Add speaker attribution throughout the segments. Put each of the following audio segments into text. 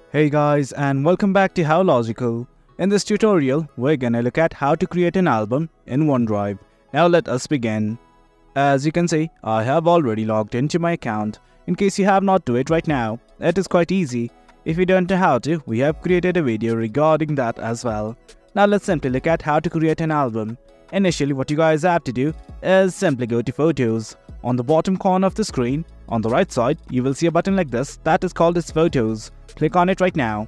Speaker 1: Hey guys, and welcome back to How Logical. In this tutorial, we're gonna look at how to create an album in OneDrive. Now let us begin. As you can see, I have already logged into my account. In case you have not do it right now, it is quite easy. If you don't know how to, we have created a video regarding that as well. Now let's simply look at how to create an album. Initially, what you guys have to do is simply go to Photos. On the bottom corner of the screen, on the right side, you will see a button like this that is called as Photos. Click on it right now.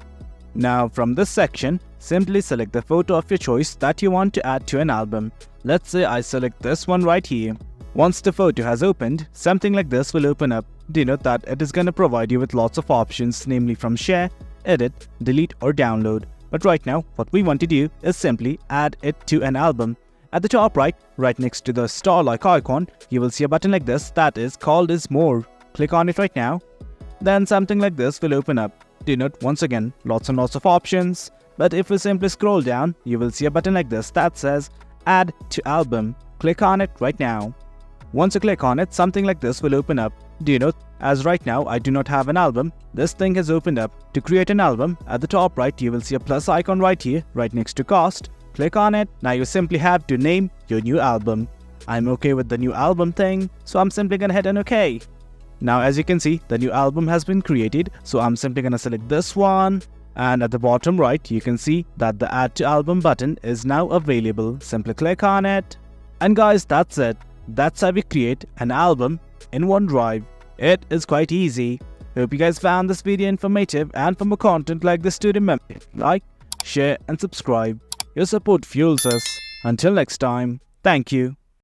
Speaker 1: Now from this section, simply select the photo of your choice that you want to add to an album. Let's say I select this one right here. Once the photo has opened, something like this will open up. Denote that it is going to provide you with lots of options, namely from share, edit, delete or download. But right now, what we want to do is simply add it to an album. At the top right next to the star-like icon, you will see a button like this that is called as More. Click on it right now. Then something like this will open up. Denote once again, lots and lots of options. But if we simply scroll down, you will see a button like this that says Add to Album. Click on it right now. Once you click on it, something like this will open up. Denote, as right now I do not have an album, this thing has opened up. To create an album, at the top right you will see a plus icon right here, right next to Cost. Click on it. Now you simply have to name your new album. I'm okay with the new album thing, so I'm simply gonna hit an OK. Now as you can see, the new album has been created, so I'm simply gonna select this one. And at the bottom right, you can see that the Add to Album button is now available. Simply click on it. And guys, that's it. That's how we create an album in OneDrive. It is quite easy. Hope you guys found this video informative, and for more content like this, to remember, like, share and subscribe. Your support fuels us. Until next time, thank you.